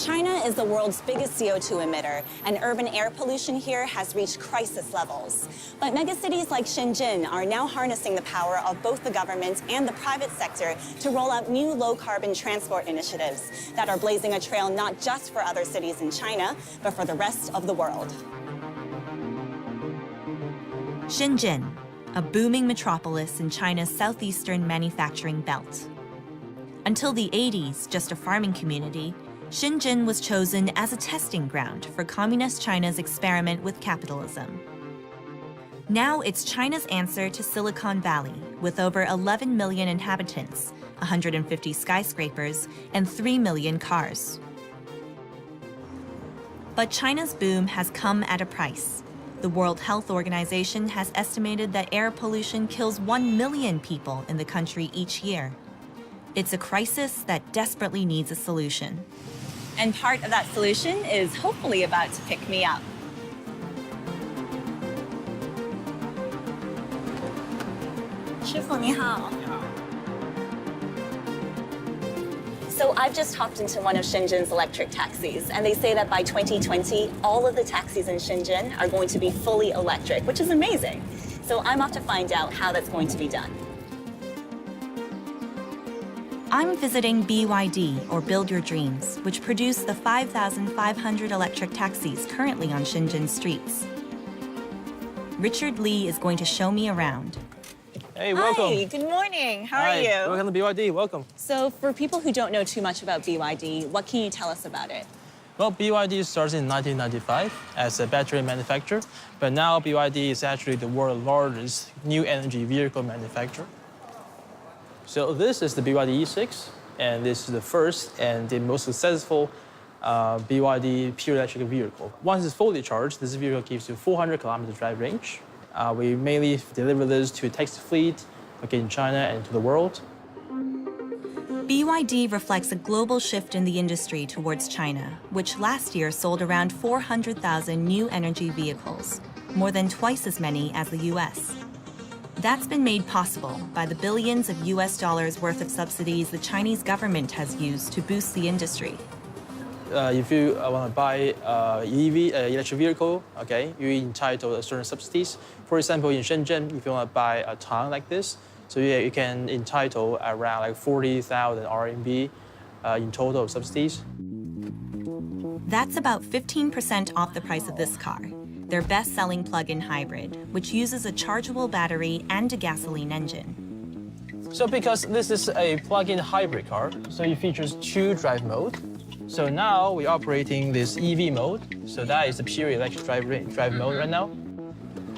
China is the world's biggest CO2 emitter, and urban air pollution here has reached crisis levels. But megacities like Shenzhen are now harnessing the power of both the government and the private sector to roll out new low-carbon transport initiatives that are blazing a trail not just for other cities in China, but for the rest of the world. Shenzhen, a booming metropolis in China's southeastern manufacturing belt. Until the 80s, just a farming community, Shenzhen was chosen as a testing ground for Communist China's experiment with capitalism. Now it's China's answer to Silicon Valley, with over 11 million inhabitants, 150 skyscrapers, and 3 million cars. But China's boom has come at a price. The World Health Organization has estimated that air pollution kills 1 million people in the country each year. It's a crisis that desperately needs a solution. And part of that solution is hopefully about to pick me up. So I've just hopped into one of Shenzhen's electric taxis, and they say that by 2020, all of the taxis in Shenzhen are going to be fully electric, which is amazing. So I'm off to find out how that's going to be done. I'm visiting BYD, or Build Your Dreams, which produce the 5,500 electric taxis currently on Shenzhen streets. Richard Lee is going to show me around. Hey, welcome. Hi, good morning. How are you? Welcome to BYD, welcome. So for people who don't know too much about BYD, what can you tell us about it? Well, BYD started in 1995 as a battery manufacturer, but now BYD is actually the world's largest new energy vehicle manufacturer. So this is the BYD E6, and this is the first and the most successful BYD pure electric vehicle. Once it's fully charged, this vehicle gives you 400 kilometer drive range. We mainly deliver this to a taxi fleet, in China and to the world. BYD reflects a global shift in the industry towards China, which last year sold around 400,000 new energy vehicles, more than twice as many as the US. That's been made possible by the billions of US dollars worth of subsidies the Chinese government has used to boost the industry. If you want to buy electric vehicle, you're entitled to certain subsidies. For example, in Shenzhen, if you want to buy a ton like this, so you can entitle around like 40,000 RMB in total subsidies. That's about 15% off the price of this car, their best-selling plug-in hybrid, which uses a chargeable battery and a gasoline engine. So because this is a plug-in hybrid car, so it features 2 drive modes. So now we're operating this EV mode. So that is the pure electric drive mode right now.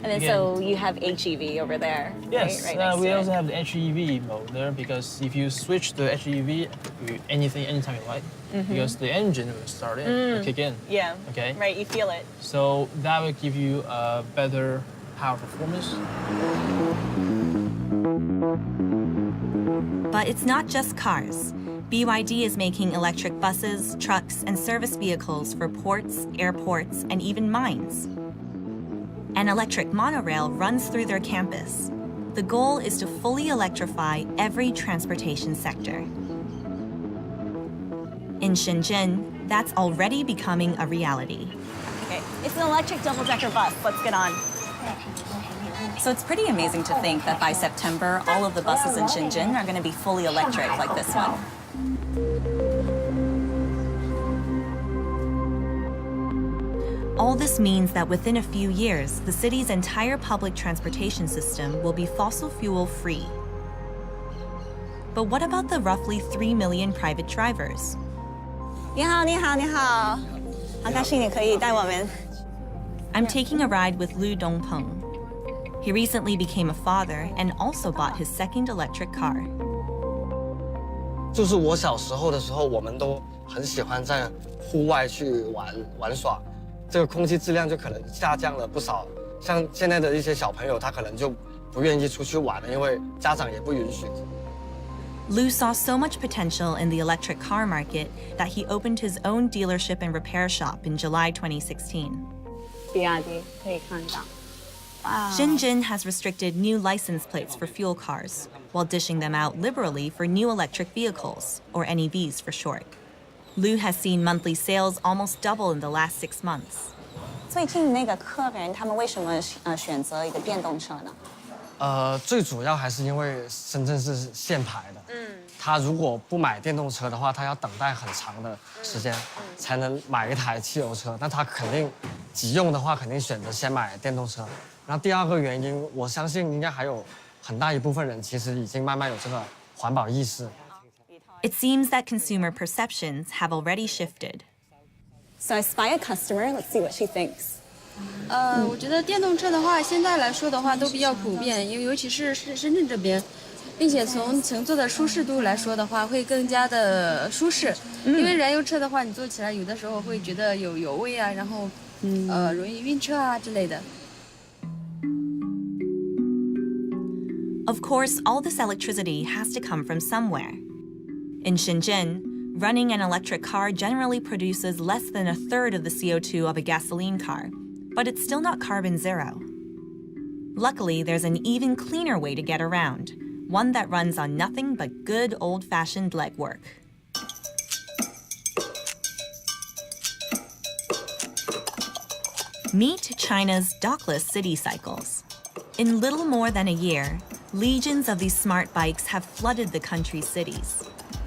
And then so you have HEV over there. Yes, right next we to also it. have the HEV mode there, because if you switch the HEV, anytime you like, because the engine will start in, kick in. Yeah, Okay. right, you feel it. So that will give you a better power performance. But it's not just cars. BYD is making electric buses, trucks, and service vehicles for ports, airports, and even mines. An electric monorail runs through their campus. The goal is to fully electrify every transportation sector. In Shenzhen, that's already becoming a reality. Okay, it's an electric double-decker bus. Let's get on. So it's pretty amazing to think that by September, all of the buses in Shenzhen are going to be fully electric like this one. All this means that within a few years, the city's entire public transportation system will be fossil fuel free. But what about the roughly 3 million private drivers? 你好，你好，你好，好高兴你可以带我们。 I'm taking a ride with Lu Dongpeng. He recently became a father and also bought his second electric car. 就是我小时候的时候，我们都很喜欢在户外去玩耍，这个空气质量就可能下降了不少。像现在的一些小朋友，他可能就不愿意出去玩了，因为家长也不允许。 Lu saw so much potential in the electric car market that he opened his own dealership and repair shop in July 2016. BYD可以看到。Wow. Shenzhen has restricted new license plates for fuel cars, while dishing them out liberally for new electric vehicles, or NEVs for short. Lu has seen monthly sales almost double in the last 6 months. 最近那个客人他们为什么选择一个电动车呢？最主要还是因为深圳是限牌的，他如果不买电动车的话，他要等待很长的时间才能买一台汽油车。那他肯定急用的话，肯定选择先买电动车。然后第二个原因，我相信应该还有很大一部分人其实已经慢慢有这个环保意识。It seems that consumer perceptions have already shifted. So I spy a customer. Let's see what she thinks. 我觉得电动车的话，现在来说的话都比较普遍，因为尤其是深圳这边，并且从乘坐的舒适度来说的话，会更加的舒适。因为燃油车的话，你坐起来有的时候会觉得有油味啊，然后容易晕车啊之类的。Of course, all this electricity has to come from somewhere. In Shenzhen, running an electric car generally produces less than a third of the CO2 of a gasoline car, but it's still not carbon zero. Luckily, there's an even cleaner way to get around, one that runs on nothing but good old-fashioned legwork. Meet China's dockless city cycles. In little more than a year, legions of these smart bikes have flooded the country's cities.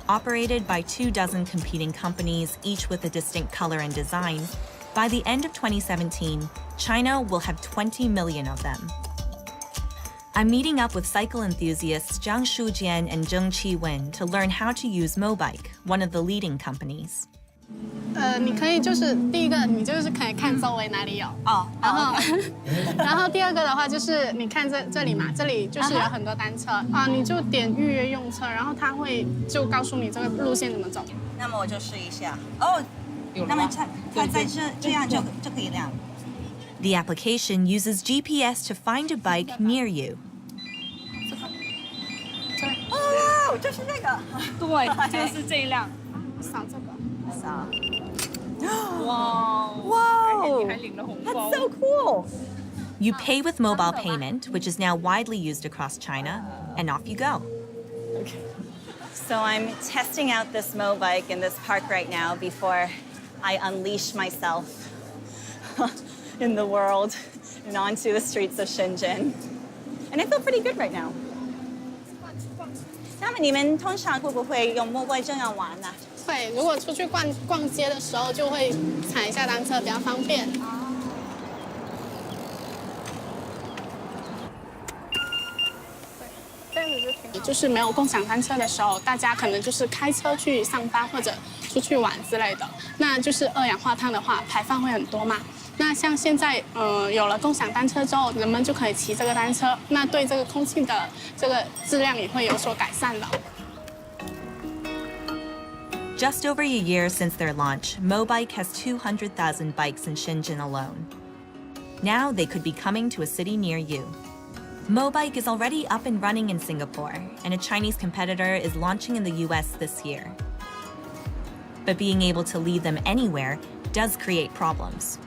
Operated by 24 competing companies, each with a distinct color and design, by the end of 2017, China will have 20 million of them. I'm meeting up with cycle enthusiasts Zhang Shujian and Zheng Qiwen to learn how to use Mobike, one of the leading companies. 你可以就是第一个，你就是可以看周围哪里有然后第二个的话就是你看这里嘛，这里就是有很多单车你就点预约用车，然后他会就告诉你这个路线怎么走。那么我就试一下。哦，那么它在这样就可以亮。The application uses GPS to find a bike near you. 哦，就是这个。对，就是这一辆。扫这个。扫。哇！ Whoa! 还领了红包。 That's so cool. You pay with mobile payment, which is now widely used across China, and off you go. So I'm testing out this Mobike in this park right now before I unleash myself in the world and onto the streets of Shenzhen. And I feel pretty good right now. 那么你们通常会不会用 Mobike 这样玩呢？会，如果出去逛街的时候，就会踩一下单车，比较方便。这样子就挺。就是没有共享单车的时候，大家可能就是开车去上班或者出去玩之类的，那就是二氧化碳的话排放会很多嘛。那像现在有了共享单车之后，人们就可以骑这个单车，那对这个空气的这个质量也会有所改善的。 Just over a year since their launch, Mobike has 200,000 bikes in Shenzhen alone. Now they could be coming to a city near you. Mobike is already up and running in Singapore, and a Chinese competitor is launching in the US this year. But being able to lead them anywhere does create problems.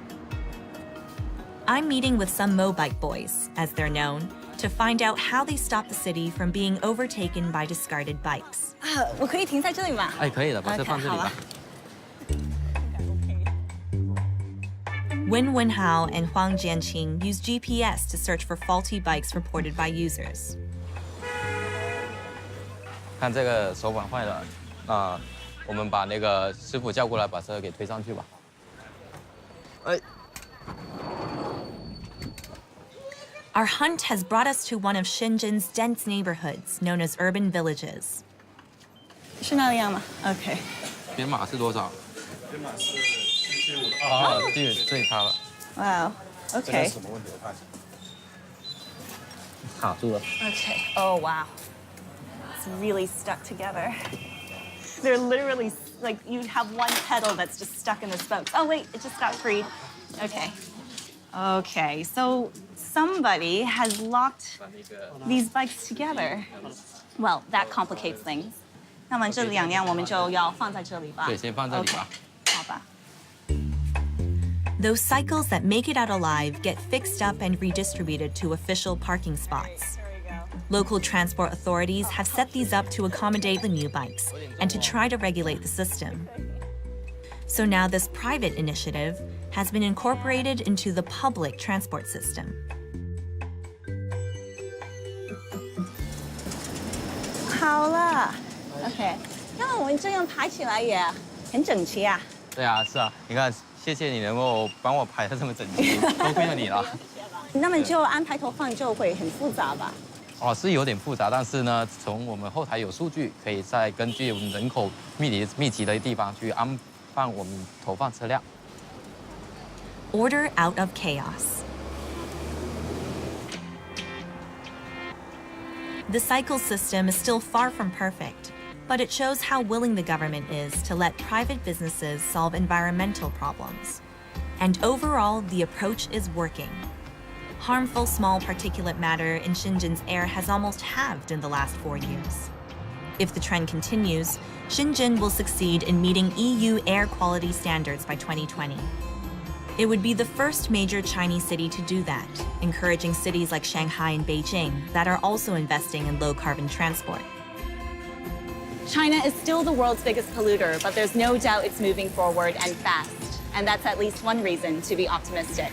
I'm meeting with some Mobike boys, as they're known, to find out how they stop the city from being overtaken by discarded bikes. 我可以停在这里吗？哎，可以的，把车放这里吧。Wen Wenhao and Huang Jianqing use GPS to search for faulty bikes reported by users. 看这个手管坏了，我们把那个师傅叫过来，把车给推上去吧。哎。 Our hunt has brought us to one of Shenzhen's dense neighborhoods, known as urban villages. 是那样吗 ？OK。编码是多少？编码是775。啊，对它了。Wow. OK. 什么问题？我看一下。卡住了。Okay. Oh wow. It's really stuck together. They're literally like you have one pedal that's just stuck in the spokes. Oh wait, it just got freed. Okay. Okay. So somebody has locked these bikes together. Well, that complicates things. 那么这两辆我们就要放在这里吧。对，先放这里吧。好吧。 Those cycles that make it out alive get fixed up and redistributed to official parking spots. Local transport authorities have set these up to accommodate the new bikes and to try to regulate the system. So now this private initiative has been incorporated into the public transport system. 好了 ，OK， 那我们这样排起来也很整齐啊。对啊，是啊，你看，谢谢你能够帮我排得这么整齐，多亏了你了。那么就安排投放就会很复杂吧？哦，是有点复杂，但是呢，从我们后台有数据，可以再根据我们人口密集的地方去安放我们投放车辆。Order out of chaos. The cycle system is still far from perfect, but it shows how willing the government is to let private businesses solve environmental problems. And overall, the approach is working. Harmful small particulate matter in Shenzhen's air has almost halved in the last 4 years. If the trend continues, Shenzhen will succeed in meeting EU air quality standards by 2020. It would be the first major Chinese city to do that, encouraging cities like Shanghai and Beijing that are also investing in low-carbon transport. China is still the world's biggest polluter, but there's no doubt it's moving forward and fast. And that's at least one reason to be optimistic.